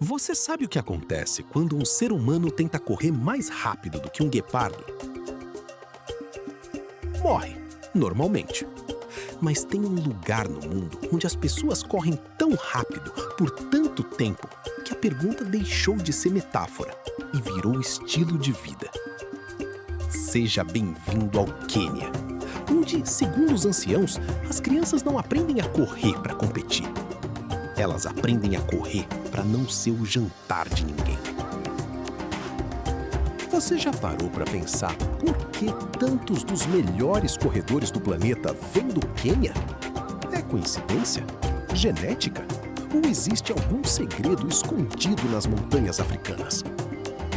Você sabe o que acontece quando um ser humano tenta correr mais rápido do que um guepardo? Morre, normalmente. Mas tem um lugar no mundo onde as pessoas correm tão rápido por tanto tempo que a pergunta deixou de ser metáfora e virou estilo de vida. Seja bem-vindo ao Quênia, onde, segundo os anciãos, as crianças não aprendem a correr para competir. Elas aprendem a correr para não ser o jantar de ninguém. Você já parou para pensar por que tantos dos melhores corredores do planeta vêm do Quênia? É coincidência? Genética? Ou existe algum segredo escondido nas montanhas africanas?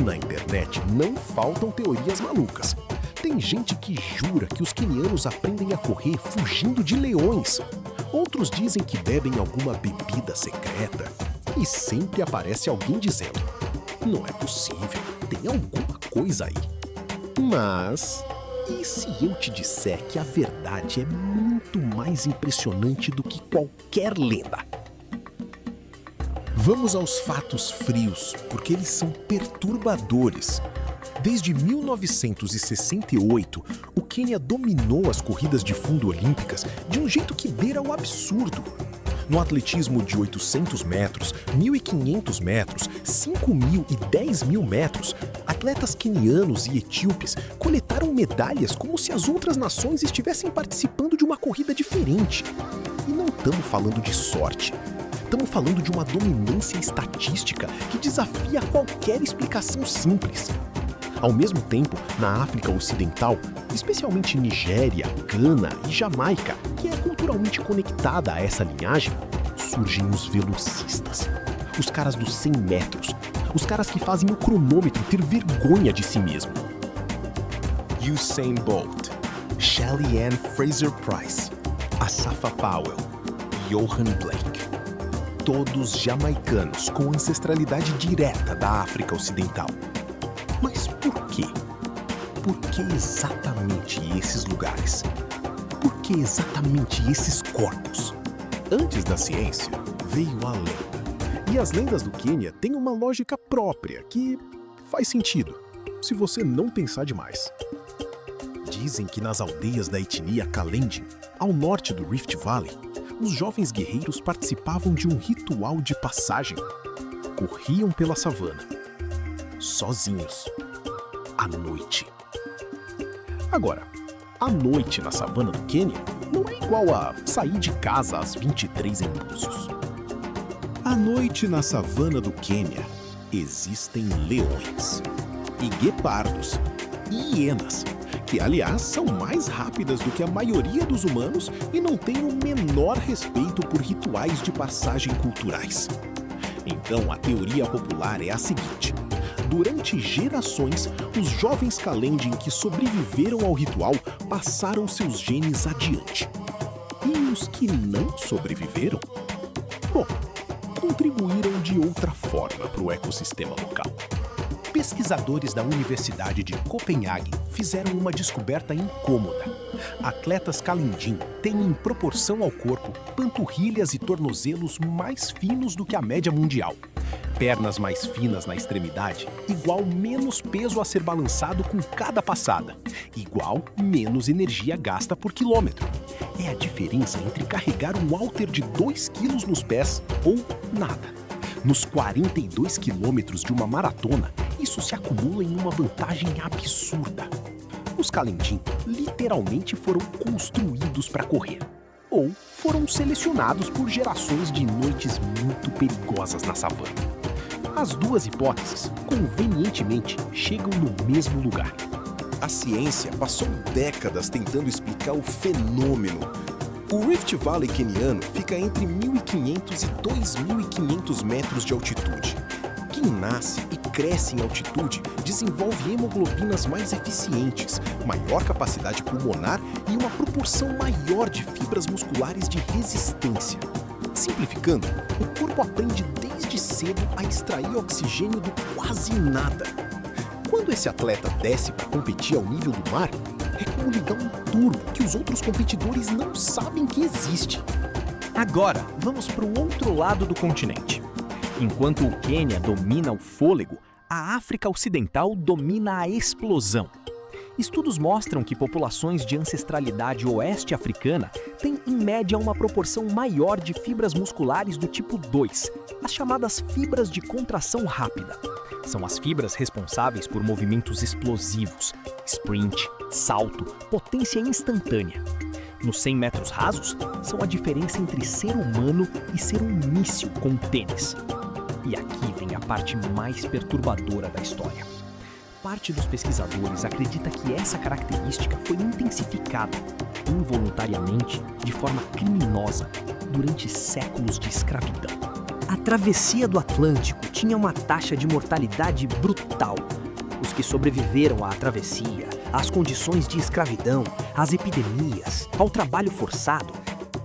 Na internet não faltam teorias malucas. Tem gente que jura que os quenianos aprendem a correr fugindo de leões. Outros dizem que bebem alguma bebida secreta. E sempre aparece alguém dizendo: não é possível, tem alguma coisa aí. Mas e se eu te disser que a verdade é muito mais impressionante do que qualquer lenda? Vamos aos fatos frios, porque eles são perturbadores. Desde 1968, o Quênia dominou as corridas de fundo olímpicas de um jeito que beira o absurdo. No atletismo de 800 metros, 1.500 metros, 5.000 e 10.000 metros, atletas quenianos e etíopes coletaram medalhas como se as outras nações estivessem participando de uma corrida diferente. E não estamos falando de sorte. Estamos falando de uma dominância estatística que desafia qualquer explicação simples. Ao mesmo tempo, na África Ocidental, especialmente Nigéria, Gana e Jamaica, que é culturalmente conectada a essa linhagem, surgem os velocistas. Os caras dos 100 metros. Os caras que fazem o cronômetro ter vergonha de si mesmo. Usain Bolt, Shelly-Ann Fraser-Price, Asafa Powell, Johan Blake. Todos jamaicanos com ancestralidade direta da África Ocidental. Mas por quê? Por que exatamente esses lugares? Por que exatamente esses corpos? Antes da ciência, veio a lenda. E as lendas do Quênia têm uma lógica própria que faz sentido, se você não pensar demais. Dizem que nas aldeias da etnia Kalenjin, ao norte do Rift Valley, os jovens guerreiros participavam de um ritual de passagem. Corriam pela savana, sozinhos, à noite. Agora, a noite na savana do Quênia não é igual a sair de casa às 23 em Búzios. À noite na savana do Quênia existem leões, e guepardos, e hienas, que aliás são mais rápidas do que a maioria dos humanos e não têm o menor respeito por rituais de passagem culturais. Então a teoria popular é a seguinte: durante gerações, os jovens Kalenjin que sobreviveram ao ritual passaram seus genes adiante. E os que não sobreviveram? Bom, contribuíram de outra forma para o ecossistema local. Pesquisadores da Universidade de Copenhague fizeram uma descoberta incômoda. Atletas Kalenjin têm, em proporção ao corpo, panturrilhas e tornozelos mais finos do que a média mundial. Pernas mais finas na extremidade, igual menos peso a ser balançado com cada passada, igual menos energia gasta por quilômetro. É a diferença entre carregar um halter de 2 quilos nos pés ou nada. Nos 42 quilômetros de uma maratona, isso se acumula em uma vantagem absurda. Os Kalenjin literalmente foram construídos para correr, ou foram selecionados por gerações de noites muito perigosas na savana. As duas hipóteses, convenientemente, chegam no mesmo lugar. A ciência passou décadas tentando explicar o fenômeno. O Rift Valley queniano fica entre 1.500 e 2.500 metros de altitude. Quem nasce e cresce em altitude desenvolve hemoglobinas mais eficientes, maior capacidade pulmonar e uma proporção maior de fibras musculares de resistência. Simplificando, o corpo aprende desde cedo a extrair oxigênio do quase nada. Quando esse atleta desce para competir ao nível do mar, é como ligar um turbo que os outros competidores não sabem que existe. Agora, vamos para o outro lado do continente. Enquanto o Quênia domina o fôlego, a África Ocidental domina a explosão. Estudos mostram que populações de ancestralidade oeste africana têm, em média, uma proporção maior de fibras musculares do tipo 2, as chamadas fibras de contração rápida. São as fibras responsáveis por movimentos explosivos, sprint, salto, potência instantânea. Nos 100 metros rasos, são a diferença entre ser humano e ser um míssil com tênis. E aqui vem a parte mais perturbadora da história. Parte dos pesquisadores acredita que essa característica foi intensificada, involuntariamente, de forma criminosa, durante séculos de escravidão. A travessia do Atlântico tinha uma taxa de mortalidade brutal. Os que sobreviveram à travessia, às condições de escravidão, às epidemias, ao trabalho forçado,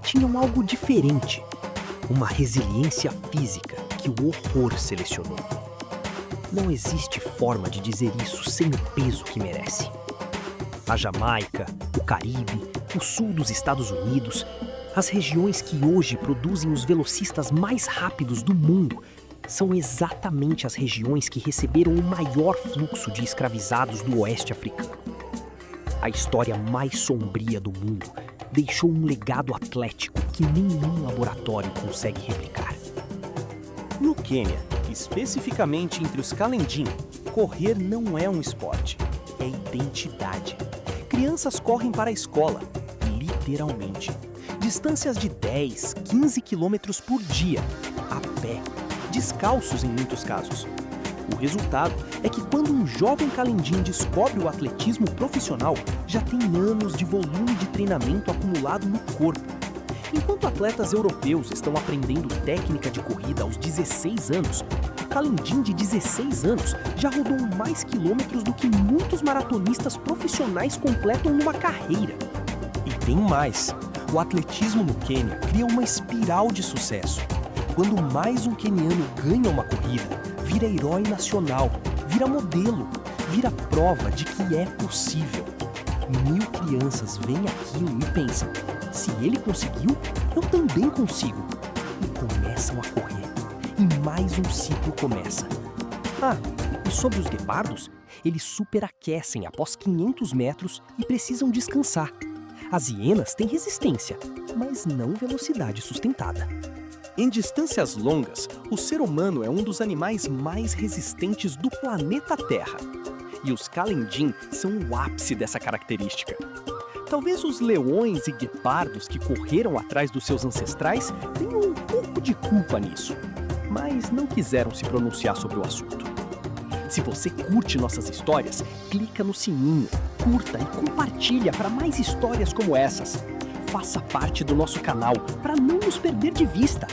tinham algo diferente. Uma resiliência física que o horror selecionou. Não existe forma de dizer isso sem o peso que merece. A Jamaica, o Caribe, o sul dos Estados Unidos, as regiões que hoje produzem os velocistas mais rápidos do mundo, são exatamente as regiões que receberam o maior fluxo de escravizados do oeste africano. A história mais sombria do mundo deixou um legado atlético que nenhum laboratório consegue replicar. No Quênia, especificamente entre os Kalenjin, correr não é um esporte, é identidade. Crianças correm para a escola, literalmente. Distâncias de 10, 15 quilômetros por dia, a pé, descalços em muitos casos. O resultado é que quando um jovem Kalenjin descobre o atletismo profissional, já tem anos de volume de treinamento acumulado no corpo. Enquanto atletas europeus estão aprendendo técnica de corrida aos 16 anos, o Kalenjin de 16 anos já rodou mais quilômetros do que muitos maratonistas profissionais completam numa carreira. E tem mais. O atletismo no Quênia cria uma espiral de sucesso. Quando mais um queniano ganha uma corrida, vira herói nacional, vira modelo, vira prova de que é possível. 1000 crianças veem aquilo e pensam: se ele conseguiu, eu também consigo. E começam a correr. E mais um ciclo começa. Ah, e sobre os guepardos, eles superaquecem após 500 metros e precisam descansar. As hienas têm resistência, mas não velocidade sustentada. Em distâncias longas, o ser humano é um dos animais mais resistentes do planeta Terra. E os Kalenjin são o ápice dessa característica. Talvez os leões e guepardos que correram atrás dos seus ancestrais tenham um pouco de culpa nisso, mas não quiseram se pronunciar sobre o assunto. Se você curte nossas histórias, clica no sininho, curta e compartilha para mais histórias como essas. Faça parte do nosso canal para não nos perder de vista.